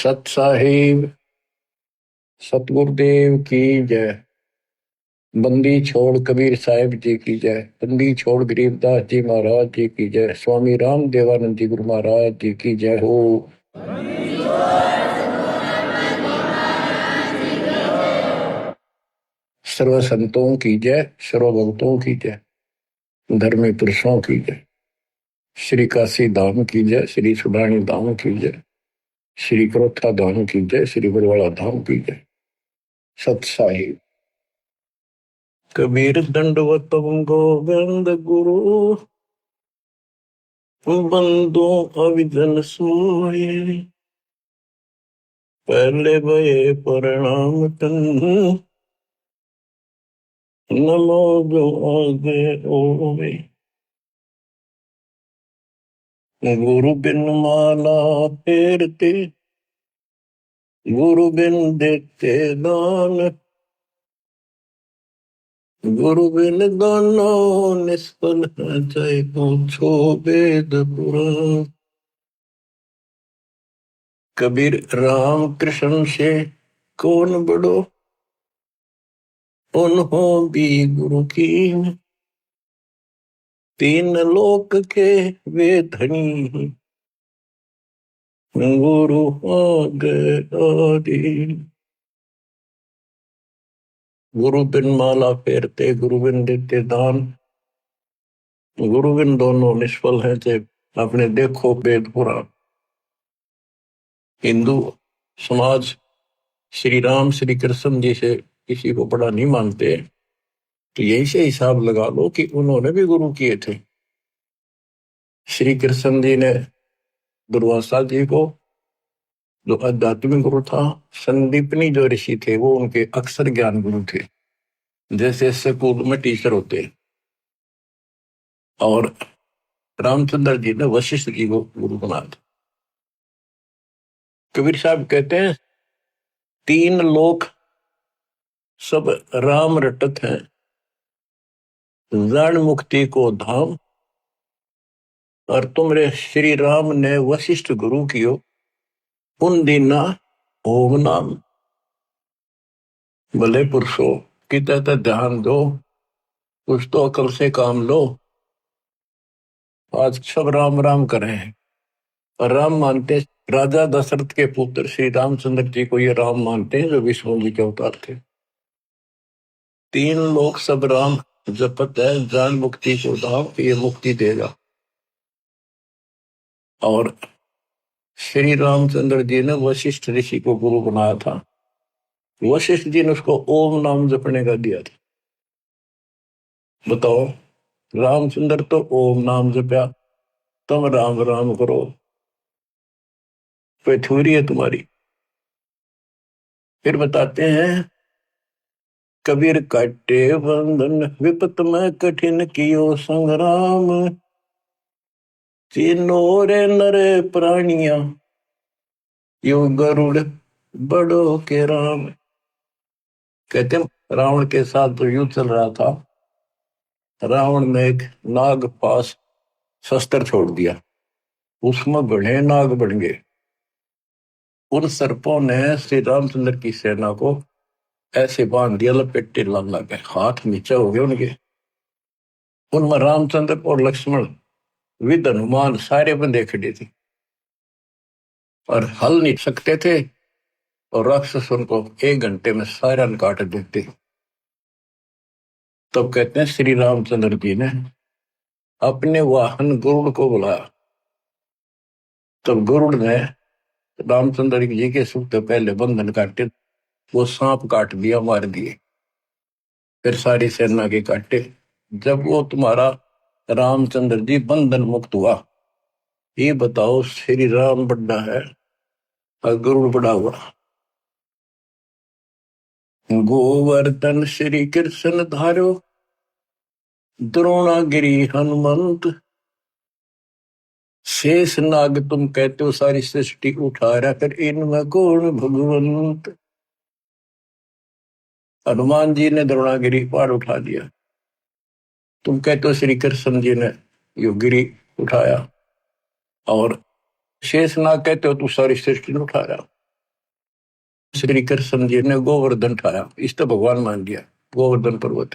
सत साहिब सतगुरुदेव की जय। बंदी छोड़ कबीर साहिब जी की जय। बंदी छोड़ गरीबदास जी महाराज जी की जय। स्वामी राम देवानंद जी गुरु महाराज जी की जय हो। सर्व संतों की जय, सर्व भक्तों की जय, धर्मी पुरुषों की जय। श्री काशी धाम की जय, श्री सुडानी धाम की जय, श्री क्रोथा धाम की जय, श्री बरवाड़ा धाम की जय। सत साहिब कबीर दंडवत गोविंद गुरु बंदो अविजन सोए। पहले भये प्रणाम तन नमो जो आगे ओवे। गुरु बिन माला फेरते, गुरु बिन देते दान, गुरु बिन दानो निष्फल है चाहे पूछो वेद पुराण। कबीर राम कृष्ण से कौन बड़ो, उन्हों भी गुरु की। तीन लोक के वे धनी, गुरु आगे आदि। गुरु बिन माला फेरते, गुरु बिन देते दान, गुरु बिन दोनों निष्फल है चाहे अपने देखो वेद पुराण। हिंदू समाज श्री राम श्री कृष्ण जी से किसी को बड़ा नहीं मानते, तो यही से हिसाब लगा लो कि उन्होंने भी गुरु किए थे। श्री कृष्ण जी ने दुर्वासा जी को, जो आध्यात्मिक गुरु था, संदीपनी जो ऋषि थे वो उनके अक्षर ज्ञान गुरु थे, जैसे स्कूल में टीचर होते। और रामचंद्र जी ने वशिष्ठ जी को गुरु बना दिया। कबीर साहब कहते हैं तीन लोक सब राम रटत हैं, जान मुक्ति को धाम। और तुमरे श्री राम ने वशिष्ठ गुरु कियो, उन दीना ओम नाम। भले पुरुषो किते तो ध्यान दो, कुछ तो अकल से काम लो। आज सब राम राम कर रहे हैं और राम मानते, राजा दशरथ के पुत्र श्री रामचंद्र जी को ये राम मानते हैं जो विष्णु जी के अवतार थे। तीन लोग सब राम जपत है, जान मुक्ति को धाम, ये मुक्ति देगा। और श्री रामचंद्र जी ने वशिष्ठ ऋषि को गुरु बनाया था। वशिष्ठ जी ने उसको ओम नाम जपने का दिया था। बताओ, रामचंद्र तो ओम नाम जपया, तुम राम राम करो, कोई थोड़ी है तुम्हारी। फिर बताते हैं कबीर काटे बंधन, विपत में कठिन कियो संग्राम। तीनों रे नरे प्राणिया, यो गरुड़ बड़ो के राम। कहते रावण के साथ जो युद्ध चल रहा था, रावण ने एक नाग पास शस्त्र छोड़ दिया, उसमें बड़े नाग बन गए। उन सर्पों ने श्री रामचंद्र की सेना को ऐसे बांध दिया, लपेटे लग गए, हाथ नीचे हो गए उनके। उनमें रामचंद्र और लक्ष्मण विद हनुमान सारे बंदे खड़े थे और हल नहीं सकते थे, और राक्षस उनको 1 घंटे में सारा काट देते। तब कहते हैं श्री रामचंद्र जी ने अपने वाहन गरुड़ को बुलाया। तब गरुड़ ने रामचंद्र जी के सुख से पहले बंधन काटे, वो सांप काट दिया, मार दिए। फिर सारी सेना के काटे। जब वो तुम्हारा रामचंद्र जी बंधन मुक्त हुआ, ये बताओ श्री राम बड़ा है और गरुड़ बड़ा हुआ। गोवर्धन श्री कृष्ण धारो, द्रोणागिरी हनुमंत। शेष नाग तुम कहते हो सारी सृष्टि उठा रहा, फिर इनमें कौन भगवंत। हनुमान जी ने द्रोणागिरी पार उठा दिया, तुम कहते हो श्री कृष्ण जी ने यो गिरी उठाया। और शेष नाग कहते हो तू सारी सृष्टि उठा रहा। श्री कृष्ण जी ने गोवर्धन उठाया, इस तो भगवान मान लिया गोवर्धन पर्वत।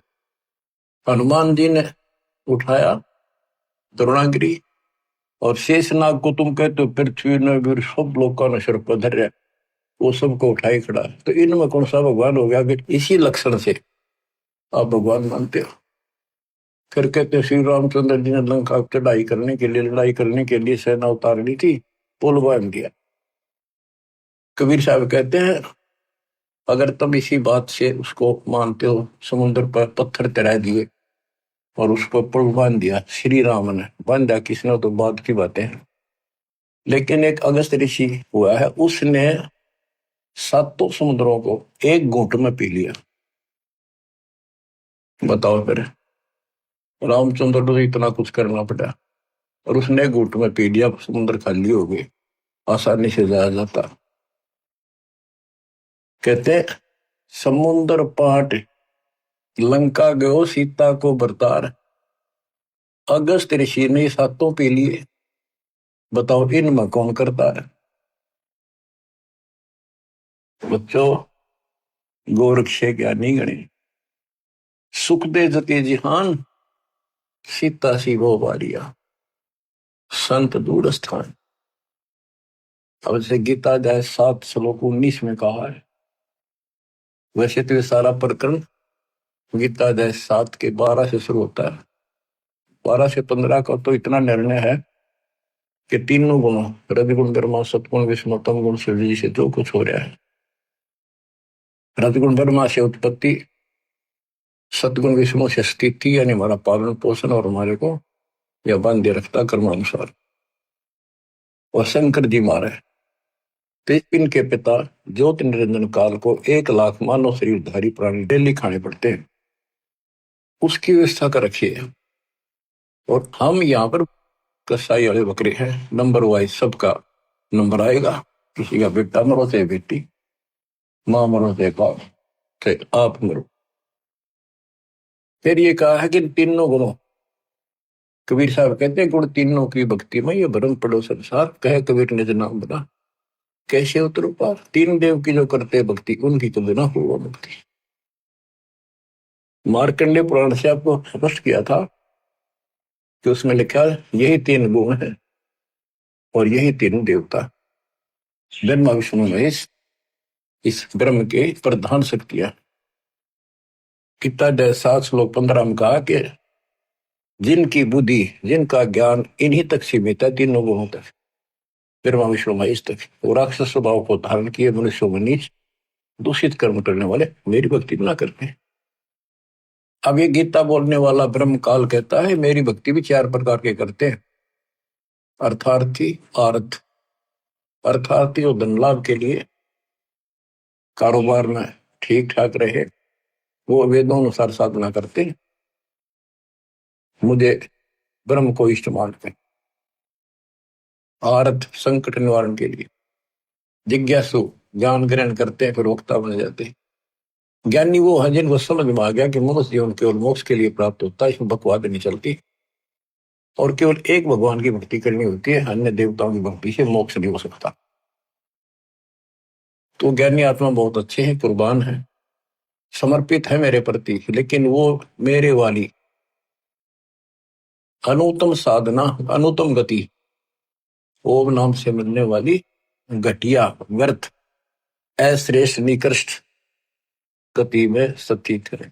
हनुमान जी ने उठाया द्रोणागिरी, और शेषनाग को तुम कहते हो पृथ्वी ने भी सब लोगों ने सिर पर धर, वो सबको उठाई खड़ा। तो इनमें कौन सा भगवान हो गया? इसी लक्षण से आप भगवान मानते हो। फिर कहते श्री रामचंद्र जी ने लंका चढ़ाई करने के लिए, लड़ाई करने के लिए सेना उतार ली थी, पुल बांध दिया। कबीर साहब कहते हैं अगर तुम इसी बात से उसको मानते हो, समुद्र पर पत्थर तैरा दिए और उसको पुल बांध दिया, श्री राम ने बांधा, किसने, तो बात की बातें हैं। लेकिन एक अगस्त ऋषि हुआ है, उसने सातों समुद्रों को एक घूंट में पी लिया। बताओ फिर, रामचंद्र को इतना कुछ करना पड़ा और उसने एक घूंट में पी लिया, समुद्र खाली हो गए, आसानी से जाया जाता। कहते समुद्र पाट लंका गयो सीता को बरतार, अगस्त ऋषि ने सातों पी लिए। बताओ इनमें कौन करता है? बच्चों, गोरक्ष ज्ञानी गणे, सुख दे जते जिहान, सीता सी वो बारिया, संत दूर स्थान। अब से गीता अध्याय 7 श्लोक 19 में कहा है। वैसे तो ये सारा प्रकरण गीता अध्याय 7 के 12 से शुरू होता है। 12 से 15 का तो इतना निर्णय है कि तीनों गुणों, रजगुण ब्रह्मा सतगुण विष्णु तम गुण शिव जी से जो कुछ हो रहा है, रजगुण ब्रह्मा से उत्पत्ति, सतगुण विष्णु से स्थिति यानी हमारा पालन पोषण और हमारे को यह बांधे रखता कर्मानुसार, और शंकर जी मारे तो इनके पिता ज्योति निरंजन काल को 1 लाख मानव शरीरधारी प्राणी डेली खाने पड़ते हैं, उसकी व्यवस्था कर रखी है। और हम यहाँ पर कसाई वाले बकरे हैं, नंबर वाइज सबका नंबर आएगा। किसी का बेटा मरो से बेटी, माँ मरो से बाप, से आप मरो। फिर ये कहा है कि तीनों गुणों, कबीर साहब कहते हैं गुण तीनों की भक्ति में ये भरम पड़ो संसार, कहे कबीर ने नाम बना कैसे उतरो पार। तीन देव की जो करते भक्ति, उनकी तो बिना हुआ मुक्ति। मार्कंडेय पुराण से आपको स्पष्ट किया था कि उसमें लिखा यही 3 गुण है और यही 3 देवता, ब्रह्मा विष्णु महेश, इस ब्रह्म के प्रधान शक्तियां। गीता अध्याय 7 श्लोक 15 में कहा कि जिनकी बुद्धि, जिनका ज्ञान इन्हीं तक सीमित है, 3 गुणों तक, ब्रह्मा विष्णु महेश तक, वो राक्षस स्वभाव को धारण किए मनुष्यों में नीच दूषित कर्म करने वाले मेरी भक्ति ना करते हैं। अब ये गीता बोलने वाला ब्रह्म काल कहता है मेरी भक्ति भी 4 प्रकार के करते हैं। अर्थार्थी, आर्थ, अर्थार्थी और धन लाभ के लिए, कारोबार में ठीक ठाक रहे, वो वेदों अनुसार साधना करते हैं, मुझे ब्रह्म को इष्ट मानते हैं। आर्थ, संकट निवारण के लिए, जिज्ञासु, ज्ञान ग्रहण करते हैं फिर वक्ता बन जाते हैं। ज्ञानी वो है जिनको समझ में आ गया कि मनुष्य जीवन केवल मोक्ष के लिए प्राप्त होता है, इसमें बकवाद नहीं चलती, और केवल एक भगवान की भक्ति करनी होती है, अन्य देवताओं की भक्ति से मोक्ष नहीं हो सकता। तो ज्ञानी आत्मा बहुत अच्छे हैं, कुर्बान है, समर्पित है मेरे प्रति, लेकिन वो मेरे वाली अनुत्तम साधना, अनुत्तम गति, ओम नाम से मिलने वाली घटिया, व्यर्थ, अश्रेष्ठ, निकृष्ट गति में स्थित है।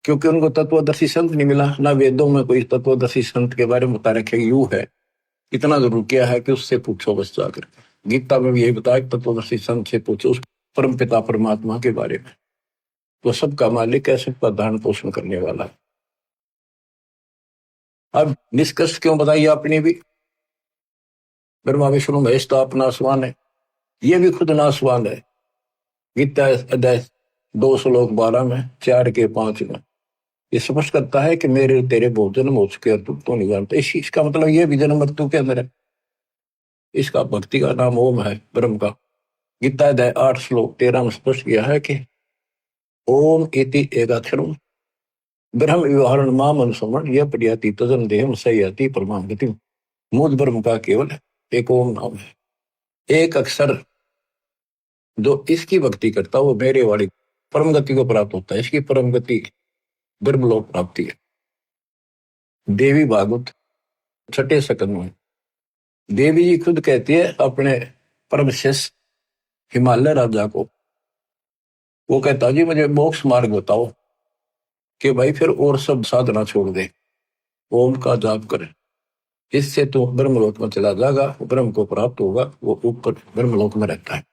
क्योंकि उनको तत्वदर्शी संत नहीं मिला, ना वेदों में कोई तत्वदर्शी संत के बारे में बता रखे यू है। इतना जरूर किया है कि उससे पूछो बस जाकर। गीता में भी यही बताया तत्वदर्शी संत से पूछो उस परम पिता परमात्मा के बारे में, वो सबका मालिक है, सबका धारण पोषण करने वाला है। अब निष्कर्ष क्यों बताइए आपने भी, ब्रह्मा विष्णु महेश तो आप नासवान है, ये भी खुद नासवान है। गीता अध्याय 2 श्लोक 12 में, 4 के 5 में ये स्पष्ट करता है कि मेरे तेरे बहुत जन्म हो चुके हैं, तुम तो नहीं जानते। इसका मतलब ये भी जन्म मृत्यु के अंदर है। इसका भक्ति का नाम ओम है, ब्रह्म का। गीता अध्याय 8 श्लोक 13 में स्पष्ट किया है कि ओम इति एकाक्षरम ब्रह्म व्यवहारण माम अनुसमण यह प्रयाति तजन देहम सयाति परमाम गति। मूल ब्रह्म का केवल एक ओम नाम है, एक अक्षर जो इसकी भक्ति करता वो मेरे वाली परम गति को प्राप्त होता है। इसकी परम गति ब्रह्मलोक प्राप्ति है। देवी भागवत छठे स्कंद में देवी जी खुद कहती है अपने परम शिष्य हिमालय राजा को, वो कहता जी मुझे मोक्ष मार्ग बताओ, कि भाई फिर और सब साधना छोड़ दे, ओम का जाप करे, इससे तो ब्रह्मलोक में चला जाएगा, ब्रह्म को प्राप्त होगा, वो ऊपर ब्रह्मलोक में रहता है।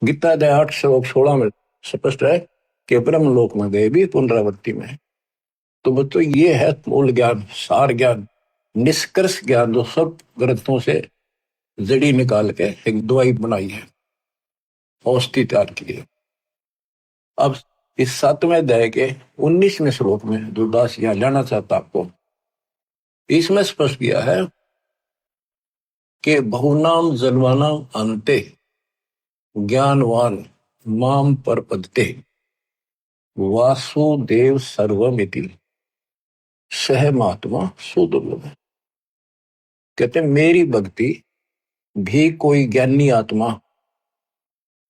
गीता अध्याय 8 श्लोक 16 में स्पष्ट है कि ब्रह्मलोक में गए भी पुनरावृत्ति में। तो बच्चों ये है मूल ज्ञान, सार ज्ञान, निष्कर्ष ज्ञान, जो सब ग्रंथों से जड़ी निकाल के एक दवाई बनाई है, औषधि तैयार की है। अब इस 7वें अध्याय के 19वें श्लोक में जो दास यहां लेना चाहता आपको, इसमें स्पष्ट किया है कि बहुनाम जन्मानाम अंते ज्ञानवान माम परपदते वासुदेव सर्वमिति सह महात्मा सुदुर्लभ। कहते मेरी भक्ति भी कोई ज्ञानी आत्मा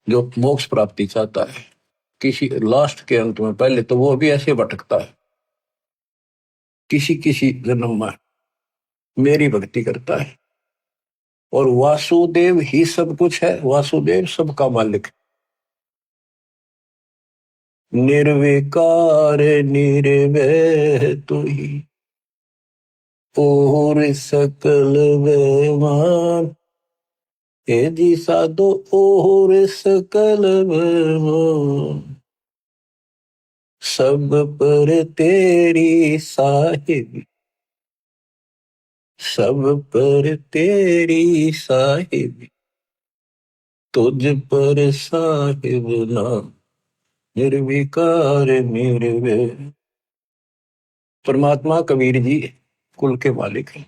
जो मोक्ष प्राप्ति चाहता है किसी लास्ट के अंत में, पहले तो वो भी ऐसे भटकता है, किसी किसी जन्म में मेरी भक्ति करता है, और वासुदेव ही सब कुछ है, वासुदेव सबका मालिक, निर्विकार निर्वैर तू ही और सकल बेमान, हे जी साधो और सकल बेमान, सब पर तेरी साहिबी, सब पर तेरी साहिबी, तुझ पर साहिब नाम निर्विकार निर्वैर। परमात्मा कबीर जी कुल के मालिक हैं,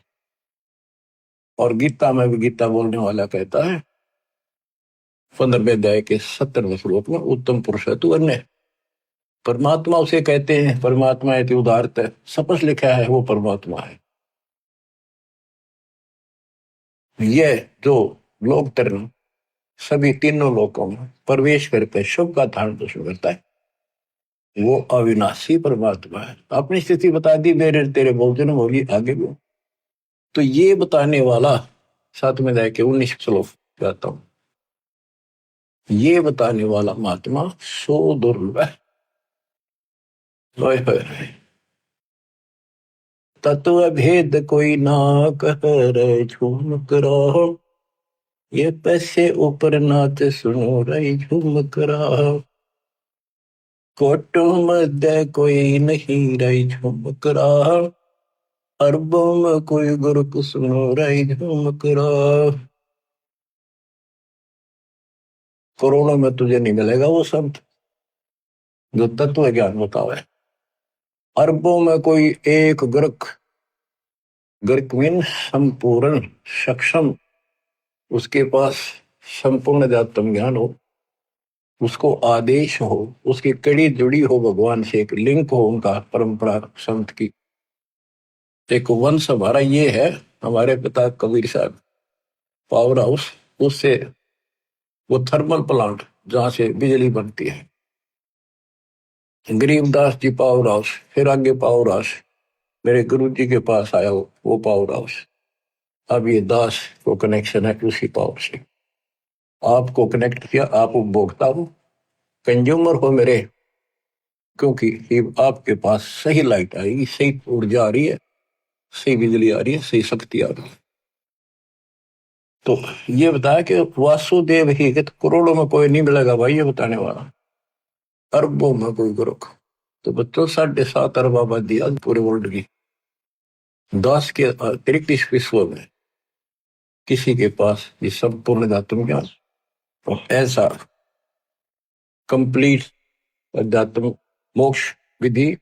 और गीता में भी गीता बोलने वाला कहता है 15वें अध्याय के 70वें श्लोक में, उत्तम पुरुष है तू अन्य। परमात्मा उसे कहते हैं, परमात्मा है उदारत है, स्पष्ट लिखा है वो परमात्मा है। यह जो लोक तरण सभी तीनों लोकों में प्रवेश करके शुभ का धारण पोषण करता है, वो अविनाशी परमात्मा है। अपनी स्थिति बता दी, मेरे तेरे बहुत जन्म होगी, आगे भी। तो ये बताने वाला 7वें अध्याय के 19 श्लोक कहता हूं, ये बताने वाला महात्मा सो दुर्लभ है। तत्व भेद कोई ना कह झूम करो, ये पैसे ऊपर नाच सुनो रही झूम करा, कोटों मध्य कोई नहीं रही झूम करा, अरबों में कोई गुरु सुनो रही झूम करा। करोड़ों में तुझे नहीं मिलेगा वो संत जो तत्व ज्ञान बतावे। अरबों में कोई एक गुरक, गुरक मीन संपूर्ण सक्षम, उसके पास संपूर्ण अध्यात्म ज्ञान हो, उसको आदेश हो, उसकी कड़ी जुड़ी हो भगवान से, एक लिंक हो उनका परंपरा संत की। एक वंश हमारा ये है, हमारे पिता कबीर साहब पावर हाउस, उससे वो थर्मल प्लांट जहां से बिजली बनती है, गरीबदास जी पावर हाउस, फिर आगे पावर हाउस मेरे गुरु जी के पास आया वो पावर हाउस। अब ये दास को कनेक्शन है उसी पावर से, आपको कनेक्ट किया, आप उपभोक्ता हो, कंज्यूमर हो मेरे, क्योंकि आपके पास सही लाइट आएगी, सही ऊर्जा आ रही है, सही बिजली आ रही है, सही शक्ति आ रही है। तो ये बताया कि वासुदेव ही, कि करोड़ों में कोई नहीं मिलेगा भाई, ये बताने वाला, अरबों में कोई गुरु। तो बच्चों 7.5 अरब आबादी आज पूरे वर्ल्ड की, 10 के अतिरिक्त इस विश्व में किसी के पास ये संपूर्ण अध्यात्म ज्ञान और ऐसा कंप्लीट अध्यात्म मोक्ष विधि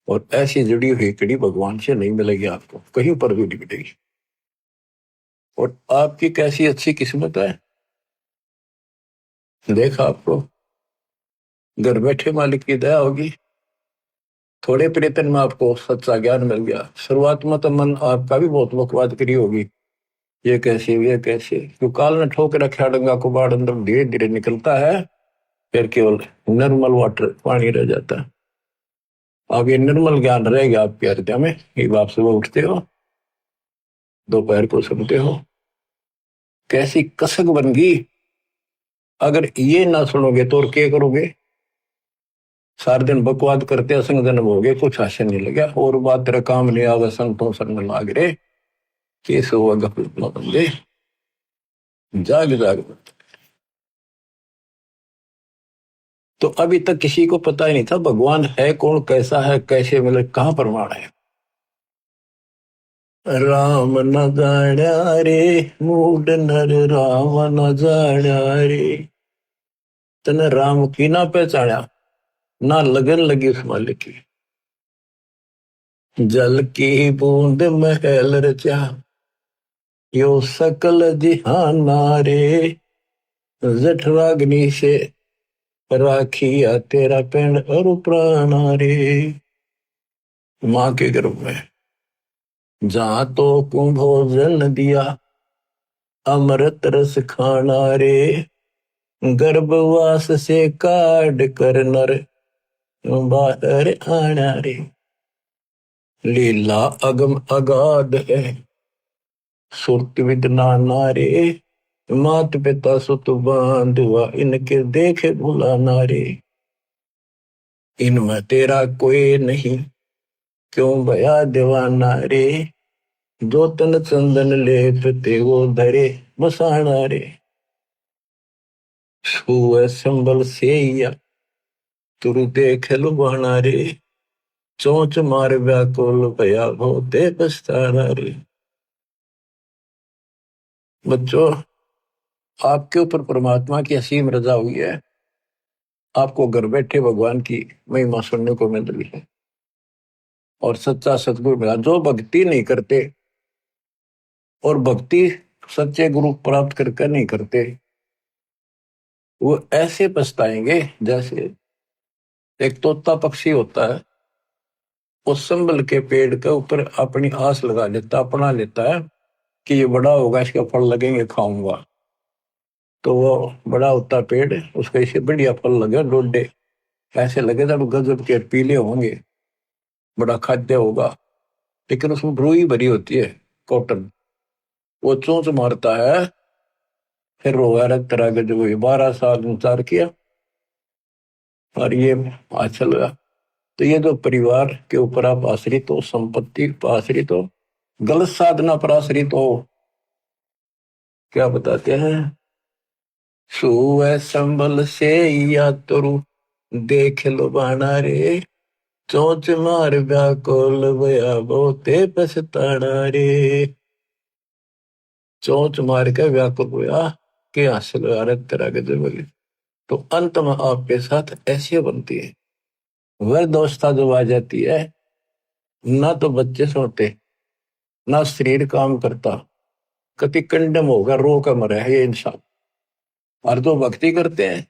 और ऐसी जुड़ी हुई कड़ी भगवान से नहीं मिलेगी, आपको कहीं पर भी नहीं मिलेगी। और आपकी कैसी अच्छी किस्मत है, देखा आपको घर बैठे मालिक की दया होगी, थोड़े प्रयत्न में आपको सच्चा ज्ञान मिल गया। शुरुआत में तो मन आपका भी बहुत बकवाद करी होगी, ये कैसे ये कैसे, क्यों काल ने ठोक रखा डंगा को बाढ़ अंदर धीरे धीरे निकलता है, फिर केवल निर्मल वाटर पानी रह जाता है। अब ये निर्मल ज्ञान रहेगा आपके हृदय में, एक आप सुबह उठते हो, दोपहर को सुनते हो, कैसी कसक बन गई। अगर ये ना सुनोगे तो और क्या करोगे? सारे दिन बकवाद करते असंग जन्म हो गए, कुछ आशा नहीं लगा, और बात तेरा काम नहीं आवे, संतों शरण लाग रे, कैसे हुआ गफलत न बंदे, जाग जाग। तो अभी तक किसी को पता ही नहीं था भगवान है कौन, कैसा है, कैसे मिले, कहां प्रमाण है। राम न जाण्या रे, मूड नर राम न जाण्या रे, तने राम की ना पहचाना, ना लगन लगी उस मालिक की। जल की बूंद महल रचा, यो सकल जिहाना रे, जठराग्नि से राखिया तेरा पेड़ और प्राणा रे। माँ के गर्भ में जहां तो कुंभोजन दिया, अमृत रस खाना रे, गर्भवास से काट कर नर बाहर आना रे। लीला अगम अगाध है, सुरत विद नाना रे, मात पिता सुत बांधवा इनके देखे भुलाना रे। इनमें तेरा कोई नहीं, क्यों भया दीवाना रे, जो तन चंदन लेप ते वो धरे बसाना रे। छुए संबल से या तुरु देख लुभाना रे, चोंच मार व्याकुल भया होते पछताना रे। बच्चों, आपके ऊपर परमात्मा की असीम रजा हुई है, आपको घर बैठे भगवान की महिमा सुनने को मिल रही है, और सच्चा सतगुरु मिला। जो भक्ति नहीं करते, और भक्ति सच्चे गुरु प्राप्त करके नहीं करते, वो ऐसे पछताएंगे जैसे एक तोता पक्षी होता है, उस संबल के पेड़ के ऊपर अपनी आस लगा लेता, अपना लेता है कि ये बड़ा होगा, इसके फल लगेंगे, खाऊंगा। तो वो बड़ा होता पेड़, उसको इसे बढ़िया फल लगे, डोडे ऐसे लगे जब गजब के पीले होंगे, बड़ा खाद्य होगा, लेकिन उसमें रुई भरी होती है, कॉटन। वो चोंच मारता है, फिर रोगा रख तरह के, जो 12 साल इंतजार किया और ये अच्छा लगा। तो ये जो परिवार के ऊपर आप आश्रित हो, संपत्ति पर आश्रित हो, गलत साधना पर आश्रित हो, क्या बताते हैं, सुअ संबल से या तुरु देख लो बाना रे, चोंच मार व्याकुल भया बहुते पछताना रे। चोंच मार के व्याकुल हुआ कि हासिल तरह के जबल। तो अंत में आपके साथ ऐसी बनती है, वह दोस्ता जो आ जाती है, ना तो बच्चे सोते, ना शरीर काम करता, कति कंडम होगा, रो का मरे है ये इंसान। और जो भक्ति करते हैं,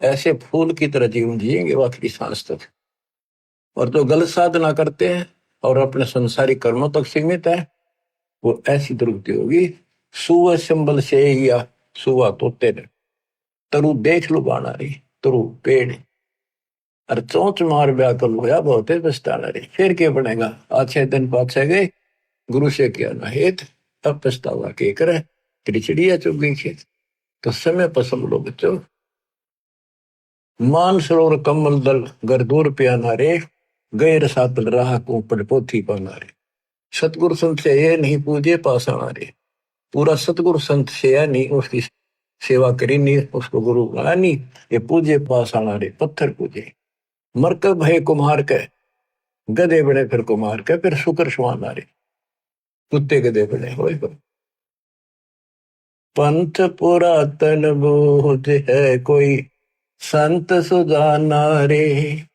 ऐसे फूल की तरह जीवन जिएंगे आखिरी सांस तक। और जो गलत साधना करते हैं और अपने संसारिक कर्मों तक सीमित है, वो ऐसी दुर्गति होगी। सुअ संबल से या सुआ तोते ने, तरु देख लो बाना रही, तरु पेड़, और चोंच मार व्याकुल होया बहुत पछताना रही। फिर क्या बनेगा? अच्छे दिन पाछे गए, गुरु से किया ना हेत, अब पछतावा के करे, तेरी चिड़िया चुग गई खेत। तो समय पसंद लो बच्चों, मान सरोवर कमल दल घर दूर प्याना रे, गैर सातल राह को पड़ पोथी पाना रे। सतगुरु संत से ये नहीं पूजे पासाना रे, पूरा सतगुरु संत से या नहीं उसकी सेवा करी नहीं, उसको गुरु बनाया नहीं, ये पूजे पासाना रे, पत्थर पूजे। मरकब है कुम्हार के, गधे बड़े फिर कुम्हार के, फिर शुक्र सुहाना रे, कुत्ते गधे बड़े हो। पंथ पुरातन बोध है कोई, संत सुजाना रे।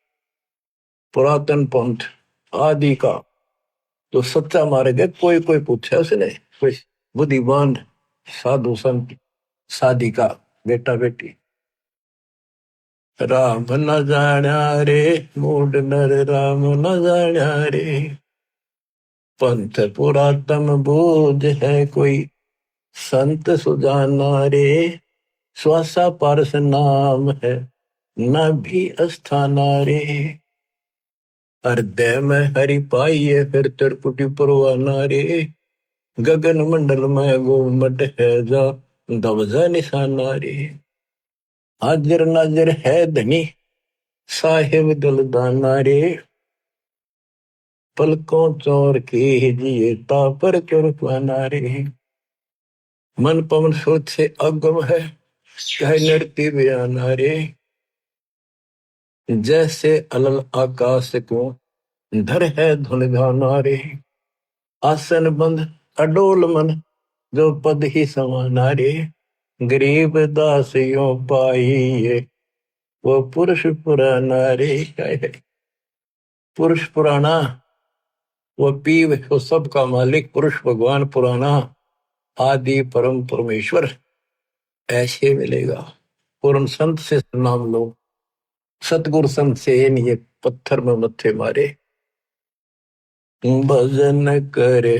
पुरातन पंथ आदि का तो सच्चा मार्ग है, कोई कोई पूछा उसने, कोई बुद्धिमान साधु संत साधिका बेटा बेटी। राम न जाण्या रे, मूड नर राम न जाण्या रे, पंथ पुरातन बोध है कोई संत सुजाना रे। श्वासा पारस नाम है न भी अस्थाना रे। हृदय में हरि पाइये फिर त्रिपुटी परवाना रे। गगन मंडल में गोमट है जा दबजा निशाना रे। हाजिर नाजिर है धनी साहिब दलदाना रे। पलकों चोर के जिए तापर चुरकाना रे। मन पवन सोच से अगम है कह नृत्य बयाना रे। जैसे अलल आकाश को धर है धुन गाना रे। आसन बंद अडोल मन जो पद ही समाना रे। गरीब दासियों पाइये वो पुरुष पुराना रे। पुरुष पुराना वो पीव वो सबका मालिक पुरुष भगवान पुराना आदि परम परमेश्वर ऐसे मिलेगा। पूर्ण संत से नाम लो। सतगुरु संत से ये पत्थर में मत्थे मारे। भजन करे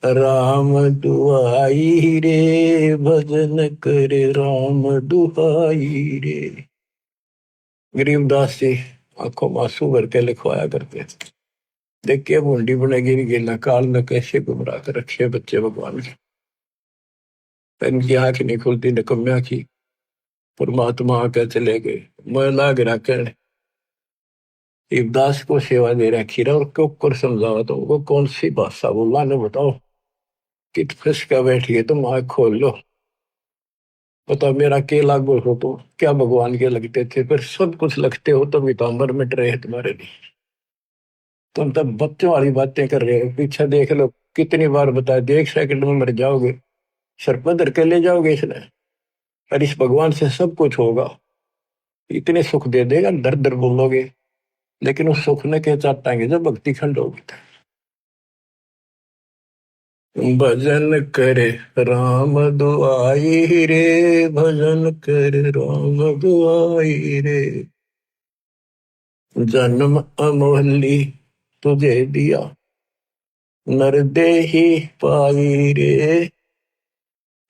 राम दुआई रे। भजन करे राम दुआई रे। गरीबदास जी आंखों में आंसू भर के लिखवाया करते थे। देखिए बूंदी बनेगी गेला काल ने कैसे गुमराह कर रखे बच्चे भगवान के। इनकी आंख नहीं खुलती निकम्या की। परमात्मा आके चले गए। मैं लाग रखे इबदास को सेवा दे रखी रहा और क्यों कर समझावा तो वो कौन सी भाषा बोला ने बताओ। कित फंस का बैठिए तुम आंख खोल लो। पता मेरा के लागू हो तो क्या भगवान के लगते थे फिर सब कुछ लगते हो तो वितांबर मिट रहे तुम्हारे लिए। तुम तब बच्चों वाली बातें कर रहे हो। पीछे देख लो कितनी बार बताया देख सेकंड में मर जाओगे। सर पधर के ले जाओगे इसने। और इस भगवान से सब कुछ होगा। इतने सुख दे देगा दर दर बोलोगे। लेकिन उस सुख ने क्या चाहताएंगे जब भक्ति खंड होगी। भजन करे राम दुआई रे। भजन करे राम दुआई रे। जन्म अमोहली तुझे दिया नर देही पाई रे।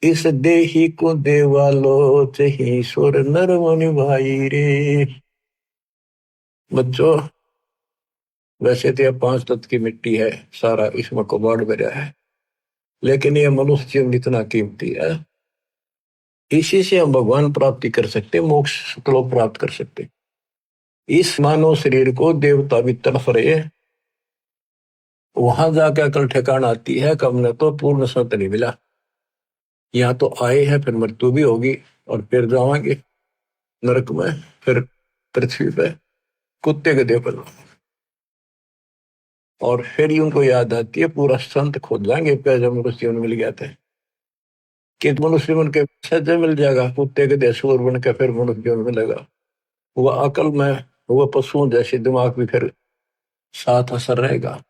इस देही को देवालो चही सुर नर मुनि भाई रे। बच्चों वैसे तो यह 5 तत्व की मिट्टी है सारा इसमें कबाड़ भरा है। लेकिन यह मनुष्य जीवन इतना कीमती है। इसी से हम भगवान प्राप्ति कर सकते मोक्ष श्लोक प्राप्त कर सकते। इस मानव शरीर को देवता भी तड़फ रहे। वहां जाकर अकल ठिकाना आती है कब ने तो पूर्ण सत्य नहीं मिला। यहाँ तो आए हैं फिर मृत्यु भी होगी और फिर जावांगे नरक में फिर पृथ्वी पे कुत्ते के देव और फिर उनको याद आती है पूरा संत खोज जाएंगे जब मनुष्य मिल गया था कि मनुष्य बन के सज्जन मिल जाएगा। कुत्ते के देशूर बन के फिर मनुष्य मिलेगा। वह अकल में वह पशुओं जैसे दिमाग भी फिर साथ असर रहेगा।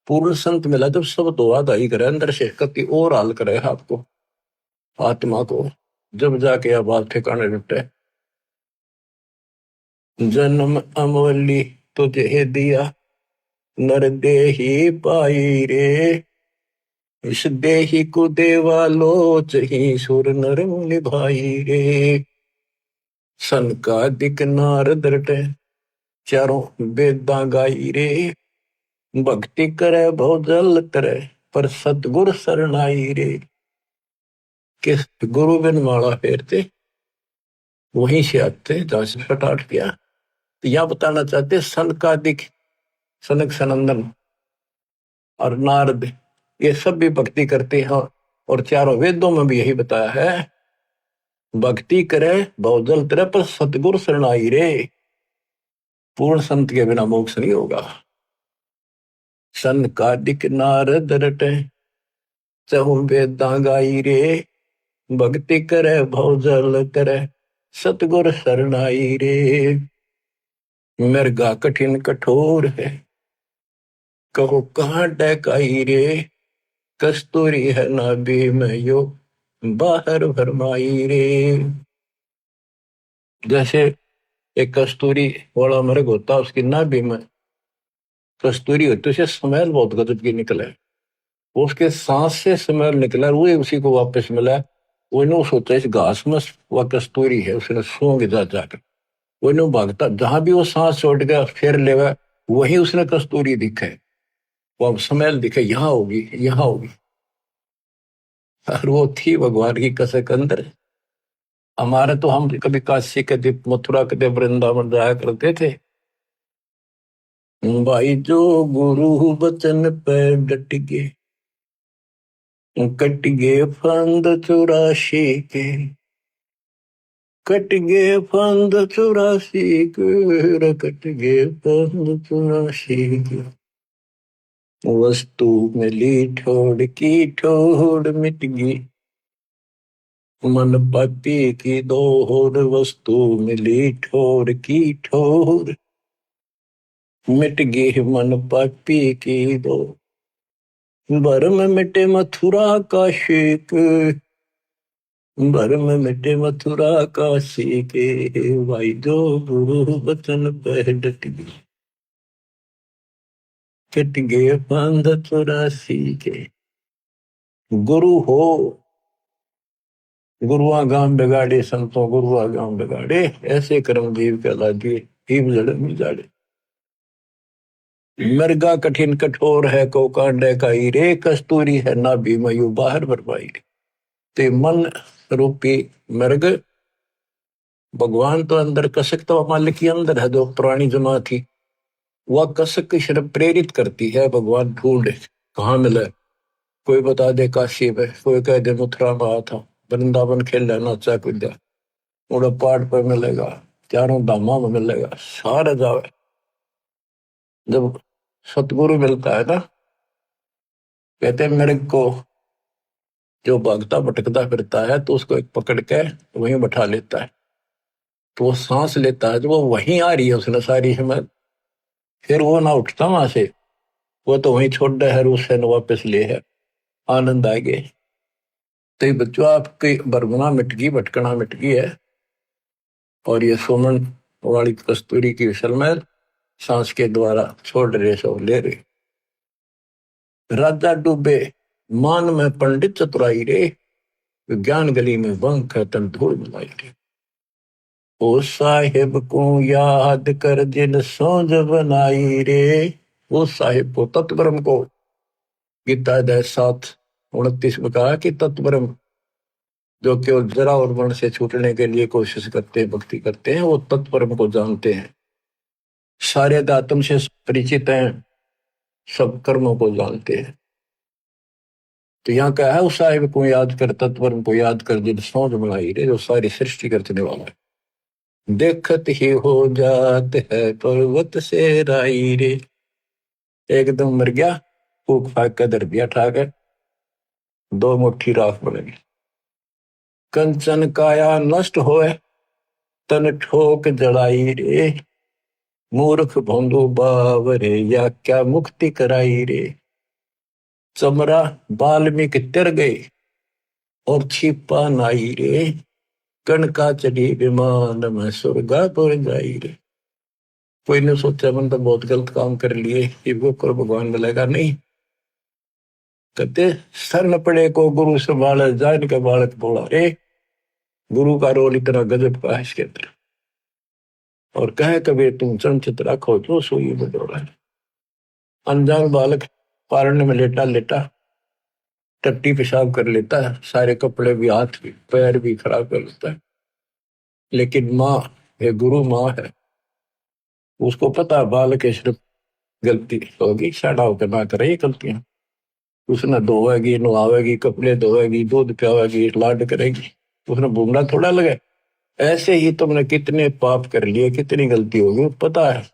पूर्ण संत मिला जब सब तो आदाई करे अंदर से कति और हाल करे आपको आत्मा को जब जाके यह बात ठिकाने जुटे। जन्म अमोली तुझे दिया नर देही पाई रे। इस देही को देवा लोच ही सुर नर मुनि भाई रे। सन का दिक नारद रटे चारों वेदा गाई रे। भक्ति करे भोजल तरे पर सतगुर शरणाई रे। किस गुरु बिन माला फेरते वहीं से आते जहां से पटाट किया। तो यह बताना चाहते सन का दिक सनक सनंदन और नारद ये सब भी भक्ति करते हैं। और चारों वेदों में भी यही बताया है भक्ति करे भोजल तरे पर सतगुर शरणाई रे। पूर्ण संत के बिना मोक्ष नहीं होगा। सन का दिक नारद रटे चहु वेदा गाई रे। भक्ति करे भोजल तरे सतगुर शरणाई रे। मृगा कठिन कठोर है कहो कहाँ डकाई रे। कस्तूरी है नाभि में यो बाहर भरमाई रे। जैसे एक कस्तूरी वाला मृग होता उसकी नाभि में कस्तूरी होती उसे स्मेल बहुत गजब की निकले। उसके सांस से स्मेल निकला, वो उसी को वापस मिला। वो इन्हों सोचा इस घास में वह कस्तूरी है, उसने सूंघ जा जाकर वो इन्हों भागता, जहां भी वो सांस छोड़ गया फिर लेवा, वही उसने कस्तूरी दिखे, वो स्मेल दिखे, यहाँ होगी यहाँ होगी। और वो थी भगवान की कसक अंदर। हमारे तो हम कभी काशी के दीप, मथुरा के दीप, वृंदावन जाया करते थे भाई, जो गुरु बचन पे डट गए, कट गए फंद 84 के, कट गए फंद 84 के, कट गए फंद 84 के। वस्तु मिली ठोड़ की ठोड़ मिट गई, मन पापी की दोहर, वस्तु मिली ठोर की ठोर मिट गई, मन पापी की दो। भरम मिटे मथुरा का शेक, भरम मिटे मथुरा का शेके, भाई जो गुरु बचन पे डट गई, कट गए फंद 84 के। गुरु हो गुरुआ गांव बिगाड़े, संतों गुरुआ गांव बिगाड़े, ऐसे कर्मजीव कहला दिए, हिम जड़ मिजाड़े। मृगा कठिन कठोर है, को कांडे का रे, कस्तूरी है ना भी मयू बाहर बरपाई। ते मन रूपी मृग, भगवान तो अंदर, कसक तो मालिक के अंदर है, जो पुरानी जमा थी, वह कसक की शर्म प्रेरित करती है, भगवान ढूंढे कहाँ मिले। कोई बता दे काशी में, कोई कह दे मथुरा में आया था, वृंदावन खेल नाचा कूदा, उड़ा पहाड़ पर मिलेगा, चारों धामा में मिलेगा, सारे जावे। जब सतगुरु मिलता है ना, कहते मेरे को जो भागता भटकता फिरता है, तो उसको एक पकड़ के वहीं बैठा लेता है, तो वो सांस लेता है, तो वो वहीं आ रही है उसने सारी हिम्मत, फिर वो ना उठता वहां से, वो तो वहीं छोड़ दे है, उससे न वापस ले है, आनंद आ गए। तो ये बच्चों आपकी बरगुना मिट गई, भटकना मिट गई है, और ये सोमन वाली कस्तूरी की विसल में सांस के द्वारा छोड़ रहे, सो ले रहे। राजा डूबे मान में पंडित चतुराई रे, विज्ञान गली में बंक है तन धूल मिलाई रे। ओ साहिब को याद कर जिन सोज बनाई रे, वो साहिब को तत्वरम को, गीता अध्याय 7:29 में कहा कि तत्वरम, जो केवल जरा और वर्ण से छूटने के लिए कोशिश करते हैं, भक्ति करते हैं, वो तत्परम को जानते हैं, सारे आत्म से परिचित हैं, सब कर्मों को जानते हैं। तो यहाँ क्या है, उस साहिब को याद कर, तत्परम को याद कर जिन सोच बनाई रे, जो सारी सृष्टि करने वाला है। देखत ही हो जात है पर्वत से राई रे, एकदम मर गया, फूक फाक कर धर दिया ठाकर, 2 मुट्ठी राख बनेगी। कंचन काया नष्ट होए, तन ठोक जड़ाई रे, मूर्ख भोंदू बावरे, या क्या मुक्ति कराई रे। चमरा बाल्मीकि तिर गए, और छिपा नाई रे, कणका चढ़ी विमान में स्वर्गापुर जाई रे। कोई ने सोचा मन तो बहुत गलत काम कर लिए, ये वो कर भगवान मिलेगा नहीं। कहते सर न पड़े को गुरु संभाले, जान का बालक बोला रे, गुरु का रोल इतना गजब का है इसके अंदर। और कहे कबीर तुम चंचित रखो जो सोई बदौड़ा है। अनजान बालक पारने में लेटा लेटा टट्टी पेशाब कर लेता है, सारे कपड़े भी, हाथ भी, पैर भी खराब कर लेता है, लेकिन माँ, ये गुरु माँ है, उसको पता है बालक के सिर्फ गलती होगी, साड़ा होकर ना करे ये गलतियां। उसने धोएगी, नहावेगी, कपड़े धोएगी, दूध पियावेगी, लाड करेगी, उसने भूमना थोड़ा लगे। ऐसे ही तुमने कितने पाप कर लिए, कितनी गलती होगी, पता है,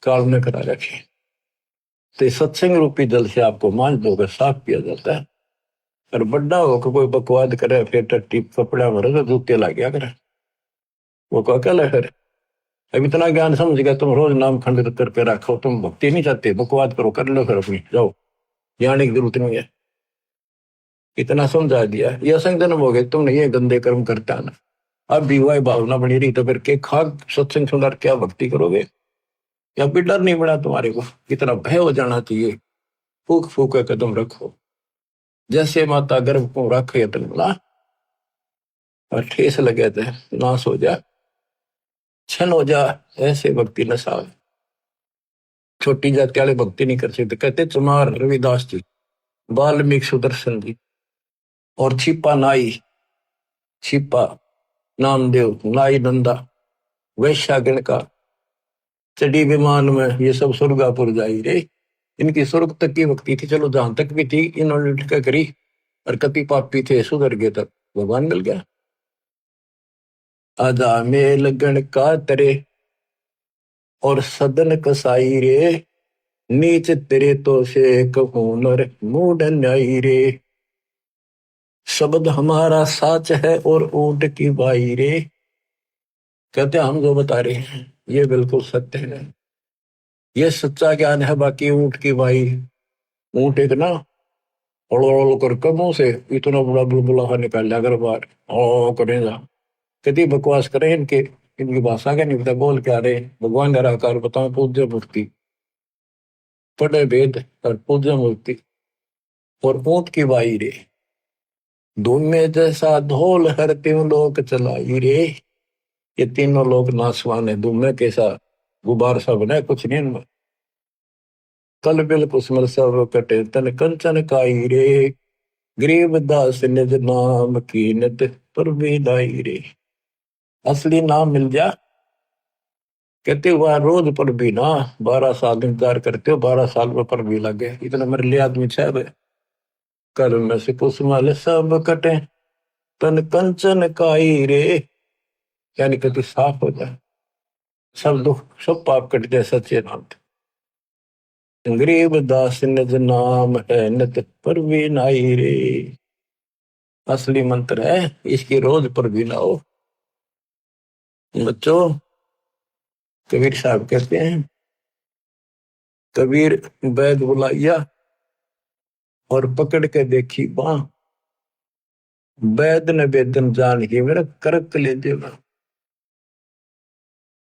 काल ने करा रखी। तो सत्संग रूपी जल से आपको मांझ धोकर साफ किया जाता है। और बड्डा होकर कोई बकवाद करे, फिर टट्टी कपड़ा भरे तो जूते ला गया करे, वो को अकल है। फिर अब इतना ज्ञान समझ गया, तुम रोज नाम खंडित करके रखो, तुम भक्ति नहीं चाहते, बकवाद करो, कर लो, फिर अपनी जाओ, जाने की जरूरत नहीं है, इतना समझा दिया। ये असंग जन्म हो गए, तुमने ये गंदे कर्म करता ना, अब भी वही भावना बनी रही, तो फिर के खाक सत्संग सुनकर क्या भक्ति करोगे, या भी डर नहीं बना तुम्हारे को, इतना भय हो जाना चाहिए फूक फूक के कदम रखो, जैसे माता गर्भ को रखे तला और ठेस लगे थे नाश हो जा, छन हो जा, ऐसे भक्ति न साव। छोटी जाति वाले भक्ति नहीं कर सकते। कहते चमार रविदास जी, वाल्मीकि सुदर्शन जी और छिपा नाई, छिपा नामदेव, नाई नंदा, वैश्या गणका, चढ़ी विमान में, ये सब स्वर्गापुर जाई रे। इनकी स्वर्ग तक की भक्ति थी, चलो जहां तक भी थी इन्होंने क्या करी, और कति पापी थे सुधर गए तक भगवान मिल गया। आजा मेल गण का तरे और सदन कसाई रे, नीच तेरे तो से कहूनर मूड न्याई रे। शब्द हमारा साच है और ऊंट की बाई रे। कहते हम जो बता रहे हैं ये बिल्कुल सत्य है, ये सच्चा ज्ञान है। बाकी ऊंट की बाई, ऊंट एक ना ओलो कर कमों से इतना बड़ा बुलबुला निकाल लिया अगर बार ओ करेगा, कितनी बकवास करें इनके, इनकी भाषा का नहीं पता बोल क्या रहे। भगवान का आकार बताओ, पूज्य मूर्ति, पढ़े वेद और पूज्य मूर्ति और ऊंट की बाई रे। धूम में जैसा ढोल हर तीन लोग चलाई रे। ये तीनों लोग नासवान है, धूम में कैसा गुबार सा बना कुछ नहीं इनमें। कल बिल कुसमल सब कटे तन कंचन काई रे, गरीब दास निज नाम कीनत पर विदाई रे। असली नाम मिल जा, कहते हुआ रोज पर भी ना 12 साल इंतजार करते हो, 12 साल में पर भी लगे, इतना मेरे लिए आदमी छह। कल में से कुसमल सब कटे तन कंचन काई रे, यानी कति साफ हो जाए, सब दुख सब पाप कट जाए सच्चे नाम। गरीब दास निज नाम है नित पर भी नाई रे। असली मंत्र है, इसकी रोज पर भी लाओ। बच्चों, कबीर साहब कहते हैं, कबीर बैद बुलाइया और पकड़ के देखी बां, बैद ने बेदन जान ही मेरा करक ले देगा।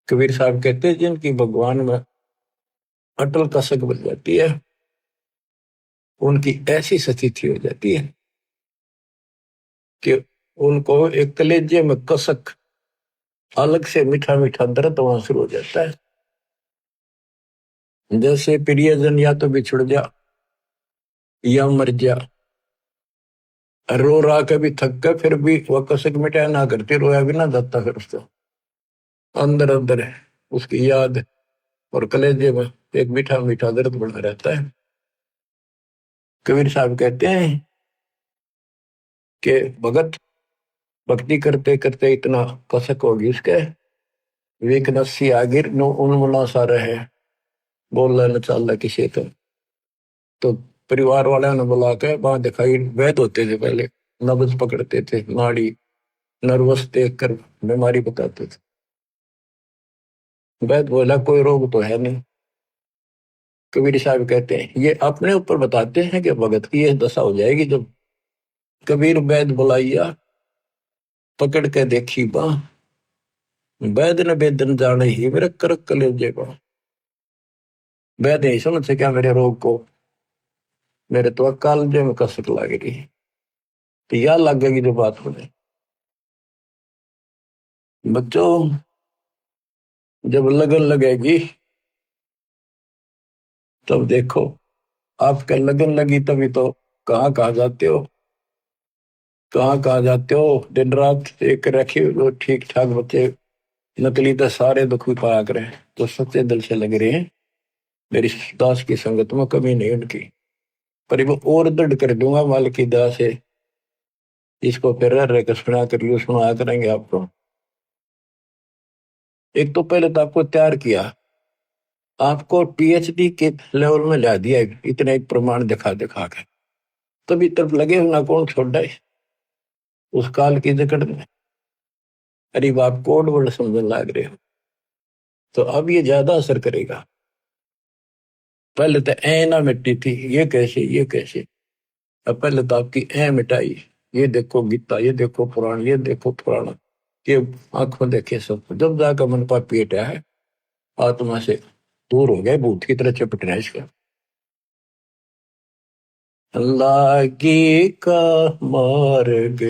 कबीर साहब कहते हैं जिनकी भगवान में अटल कसक बन जाती है, उनकी ऐसी स्थिति हो जाती है कि उनको एक कलेजे में कसक, अलग से मीठा मीठा दर्द वहां शुरू हो जाता है। जैसे प्रियजन या तो बिछुड़ जा या मर जा, रो रहा कभी थक कर फिर भी वह कसक मिटाया ना करती, रोया भी ना जाता, फिर उसको अंदर अंदर है उसकी याद और कलेजे में एक मीठा मीठा दर्द बना रहता है। कबीर साहब कहते हैं कि भगत भक्ति करते करते इतना कसक होगी उसके, वेक नस्सी आगिर नो उन्मुना सा रहे, बोल न चाल किसी तो परिवार वाले ने बुला के वहां दिखाई, वैद होते थे पहले, नब्ज पकड़ते थे, नाड़ी नर्वस देख कर बीमारी बताते थे। वैद बोला कोई रोग तो है नहीं। कबीर साहब कहते हैं ये अपने ऊपर बताते हैं कि भगत की यह दशा हो जाएगी जब कबीर वैद बुलाइया पकड़ के देखी बां, वैद ने बेदन जाने ही मेरे करक कलेजे बा। वैद नहीं समझ सका मेरे रोग को, मेरे तो कालजे में कसक लगेगी, तो यह लगेगी जो बात होने। बच्चों, जब लगन लगेगी तब देखो, आपके लगन लगी तभी तो कहाँ कहाँ जाते हो, कहाँ कहाँ जाते हो, दिन रात एक रखे वो ठीक ठाक बच्चे, नकली तो सारे दुख भी पाया करें, तो सच्चे दिल से लग रहे हैं। मेरी दास की संगत में कमी नहीं उनकी, पर वो और दृढ़ कर दूंगा माल की दास से। इसको फिर रह कर सुना कर सुना करेंगे आपको। एक तो पहले तो आपको तैयार किया, आपको पीएचडी के लेवल में ला दिया, इतने एक प्रमाण दिखा दिखा के, तभी तब लगे ना कौन छोड़ है उस काल की जकड़ में। अरे आप कोड वर्ड समझने लग रहे हो तो अब ये ज्यादा असर करेगा। पहले तो ए ना मिट्टी थी, ये कैसे ये कैसे, अब पहले तो आपकी ए मिटाई, ये देखो गीता, ये देखो पुराण, ये देखो पुराण, ये आंखों देखे सब, जब जाकर मन पर पेट है आत्मा से दूर हो गए, भूत की तरह चपट रहे इसका। लागी का मार्ग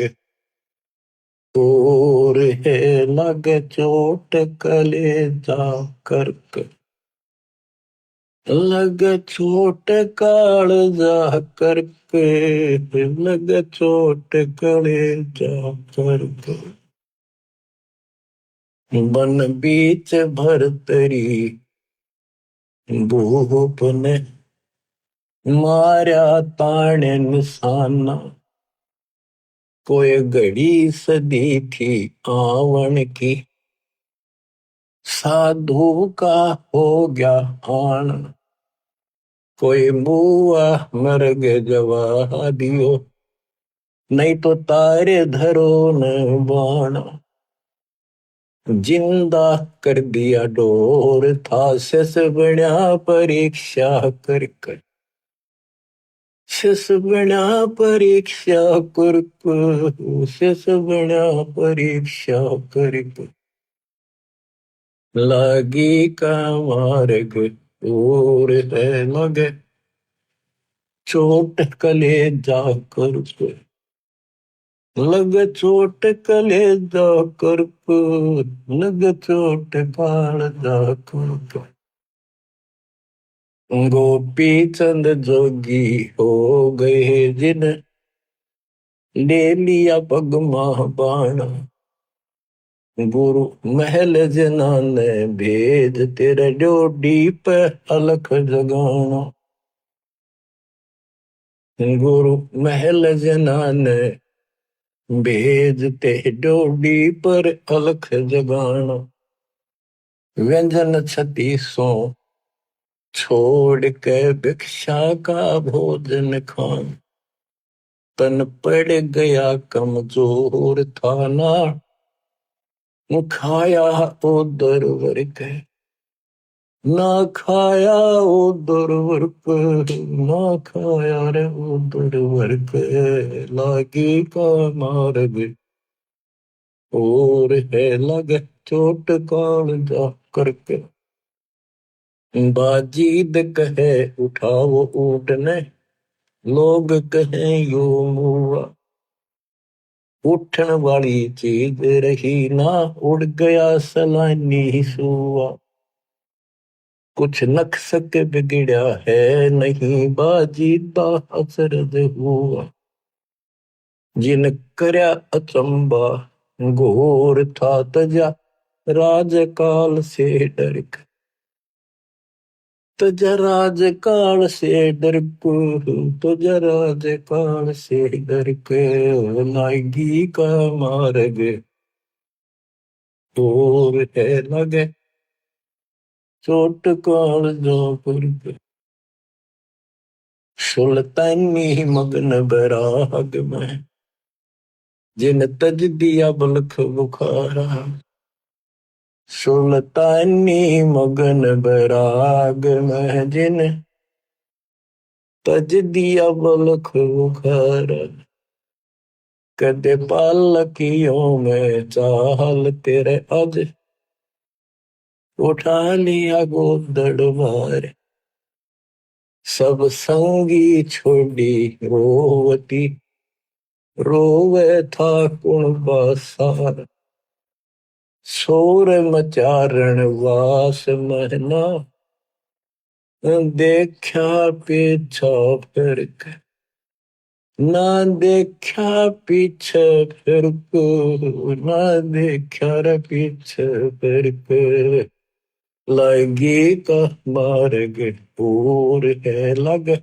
और है लग चोट कलेजा करक लग चोट कालजा करके लग चोट कलेजा करके बन बीच भरतरी भूप ने मारा ताने निशाना कोई घड़ी सदी थी आवन की साधु का हो गया आन कोई बुआ मर गए जवा दियो नहीं तो तारे धरो न बाण जिंदा कर दिया डोर था सस बना परीक्षा कर कर सस बना परीक्षा कर सस बना परीक्षा कर लागी का मार्ग और है लगे चोट कलेजा कर लग चोट कलेजा कर लग चोट कालजा कर गोपी चंद जोगी हो गए जिन ले लिया पगमा बाण गुरु महल जना ने भेज तेरे डोडी पे अलख जगाना गुरु महल जना ने भेज ते डोडी पर अलख जगाना व्यंजन छत्तीसों छोड़ के भिक्षा का भोजन खान तन पड़ गया कमजोर था ना खाया उधर वर्क ना खाया उधर वर्क ना खाया रे उधर वर्क लागी का मार्ग और है लग चोट काल जा करके बाजीद कहे उठाओ ऊँटने लोग कहे यो मुआ उठन वाली चीज रही ना उड़ गया सलानी सुआ कुछ नक्सक बिगड़ा है नहीं बाजीदा असरद हुआ जिन करया अचंबा घोर था तजा राजकाल से डर तुझे राजकाल से डर तुझे राजकाल से डर के लागी का मार्ग और है लगे चोट काल जो पर सुल्तानी मगन बराग में जिन तज दिया बलख बुखारा सुल्तानी मगन बराग में जिन तज दिया बलख बुखारा कदे पालकियों में चाल तेरे अज उठा लिया गोदड़ मार सब संगी छोड़ी रोवती रोवे था कुण बासार शोर मचारण वास महना देखा पीछा फिर ना देखा पीछे फिर ना देखा रे पीछे फिर लगी का मार्ग पूर है लग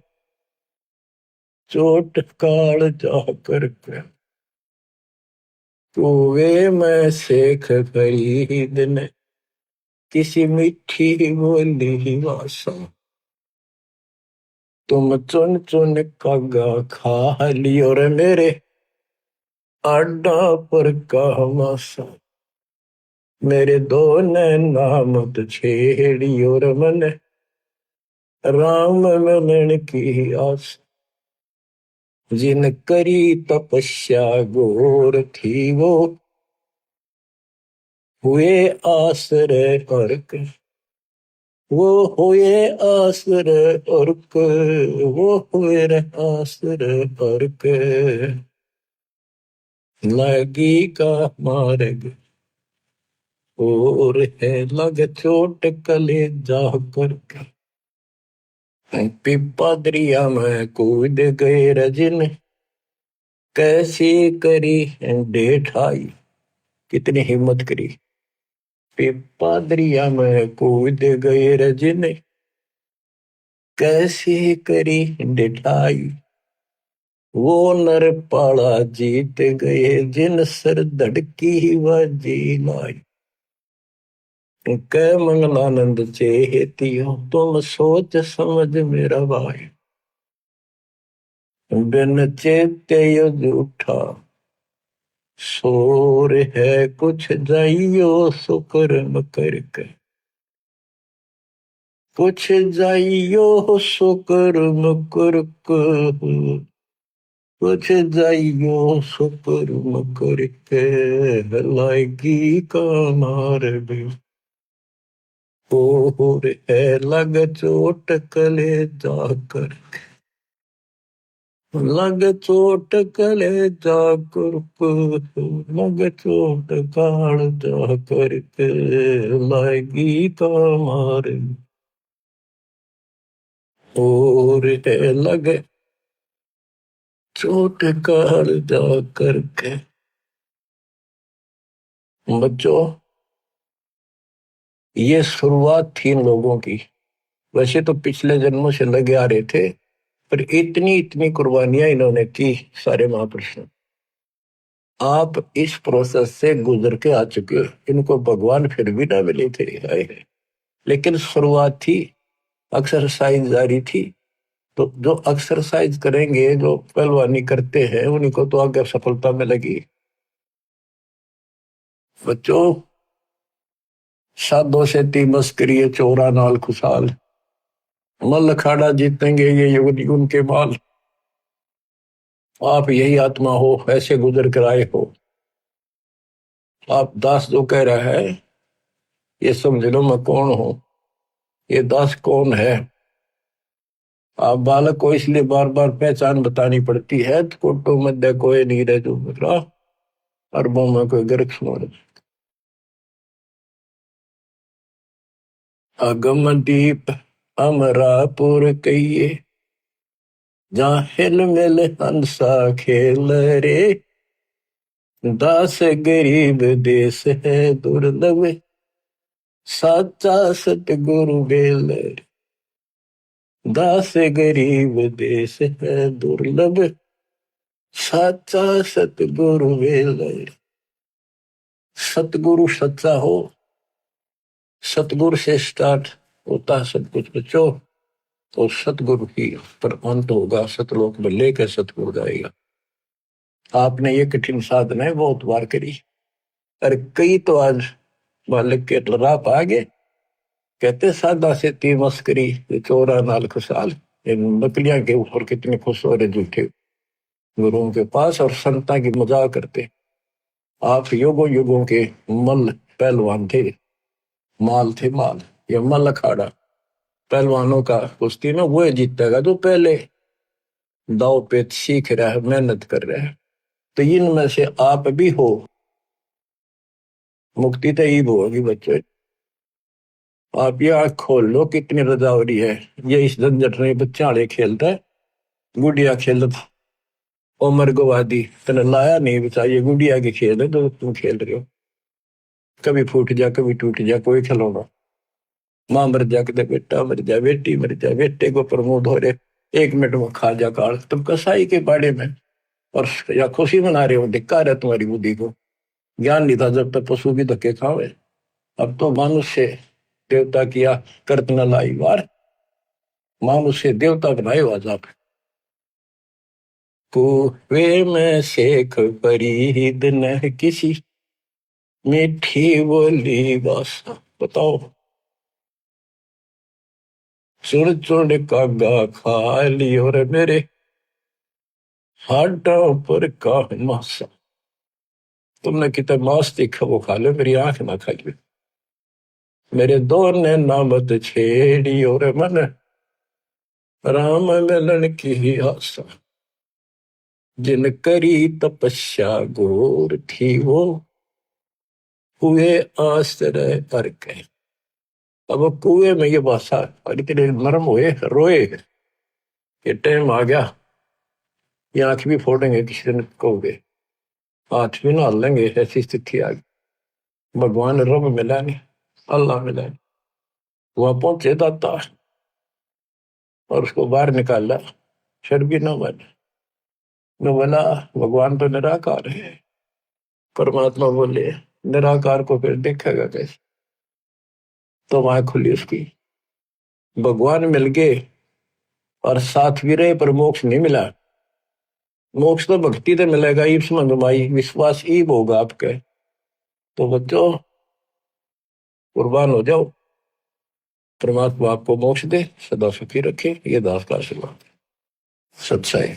चोट काल जा करके कुएं में शेख फरीद ने किसी मीठी बोली भाषा तुम चुन चुन कागा खा लियो रे मेरे आडा पर का मासा मेरे दो नामत छेड़ियो रे मन राम मिलन की आस जिन करी तपस्या गोर थी वो हुए आश्रय अर्क वो हुए आसर अर्क, वो हुए रे आसर अर्क, लगी का मार्ग और है लग चोट कले जा करके। पिपा दरिया में कूद गए रजन, कैसी करी डेठाई, कितनी हिम्मत करी। पिपा दरिया में कूद गए रजन, कैसी करी डेठाई, वो नर पाला जीत गए जिन सर धड़की व जी लाई। कै मंगलानंद चेतियो तुम सोच समझ मेरा भाई, बिन चेते झूठा शोर है कुछ जाइयो सुकर्म करके, कुछ जाइयो सुकर्म करके, कुछ जाइयो सुकर्म करके, लाएगी का मार्ग और है लग चोट कले जाकर, लग चोट कले जाकर, लग चोट काल जाकर के, लाएगी का मार्ग और है लग चोट काल जाकर के। बच्चों, ये शुरुआत थी इन लोगों की। वैसे तो पिछले जन्मों से लगे आ रहे थे, पर इतनी इतनी कुर्बानियां इन्होंने की सारे महापुरुषों। आप इस प्रोसेस से गुजर के आ चुके हो, इनको भगवान फिर भी ना मिले थे हाय। लेकिन शुरुआत थी, एक्सरसाइज जारी थी। तो जो एक्सरसाइज करेंगे, जो पहलवानी करते हैं, उन्हीं को तो आगे सफलता मिलेगी। बच्चों, साधो से ती मस्करी चोरा नाल खुशाल, मल अखाड़ा जीतेंगे ये युग युग के बाल। आप यही आत्मा हो, ऐसे गुजर कर आए हो। आप दास जो कह रहा है, ये समझ लो मैं कौन हूं। ये दास कौन है? आप बालक को इसलिए बार बार पहचान बतानी पड़ती है, तो कोटो मध्य कोई नहीं रह जो मेरा, अरबों में कोई गर्क सुन। अगम दीप अमरापुर कहिए, जहाँ हिल मिल हंसा खेल रे, दास गरीब देश है दुर्लभ, साचा सतगुरु बेल रे। दास गरीब देश है दुर्लभ, साचा सतगुरु बेल रे। सतगुरु सच्चा हो, सतगुरु से स्टार्ट होता है सब कुछ बच्चों। तो सतगुरु ही पर अंत होगा, सतलोक में लेकर सतगुरु जाएगा। आपने ये कठिन साधना बहुत बार करी, और कई तो आज मालिक के राह आ गए। कहते सादा से ती मस्करी चोरा नाल खुशाल, इन बकरियां के ऊपर कितने खुश हो रहे झूठे गुरुओं के पास, और संता की मजाक करते। आप युगों युगों के मल पहलवान थे, माल थे माल। ये मल अखाड़ा पहलवानों का कुश्ती में वो जीतेगा जो पहले दाव पेच सीख रहा है, मेहनत कर रहा है। तो इनमें से आप भी हो। मुक्ति तो ईब होगी बच्चों। आप ये आंख खोल लो, कितनी रजावरी है। ये इस झंझट में बच्चा आड़े खेलता है, गुड़िया खेलता, उमर गवादी तेने लाया नहीं बचा। ये गुड़िया के खेल है जो तुम खेल रहे हो। कभी फूट जा, कभी टूट जा, कोई खिलौना। माँ मर जा, कदे बेटा मर जा, बेटी मर जा, बेटे को प्रमोद हो रहे, 1 मिनट में खा जा काल। तुम कसाई के बाड़े में और या खुशी मना रहे हो, धिक्कार है तुम्हारी बुद्धि को। ज्ञान नहीं था जब तक पशु भी धक्के खावे। अब तो मनुष्य देवता किया करत न लाई वार, मनुष्य देवता बनाए आज आप। कुएं में शेख फरीद न किसी, मीठी बोली बासा। बताओ, चुन चुन कागा खा ली और मेरे हाडों पर का मासा। तुमने कितना मांस देखा वो खा लो, मेरी आंख ना खाइए। मेरे दो ने नामत छेड़ी और मन राम मिलन की आशा, जिन करी तपस्या घोर थी वो हुए आश्रय करके। अब वो कुएं में ये भाषा और इतने नरम हुए रोए, ये टाइम आ गया, ये आंख भी फोड़ेंगे किसी दिन कहोगे, हाथ भी ना लेंगे, ऐसी स्थिति आ गई। भगवान रब मिला नहीं, अल्लाह मिला नहीं, वहां पहुंचे दाता और उसको बाहर निकाला, फिर भी न माने। न बोला भगवान तो निराकार है। परमात्मा बोले निराकार को फिर देखेगा कैसे? तो वहां खुली उसकी, भगवान मिल गए और साथ भी रहे पर मोक्ष नहीं मिला। मोक्ष तो भक्ति से मिलेगा, ईब समझ भाई, विश्वास ईब होगा आपके। तो बच्चों कुर्बान हो जाओ, परमात्मा आपको मोक्ष दे, सदा सुखी रखे, ये दास का आशीर्वाद। सच्चाई।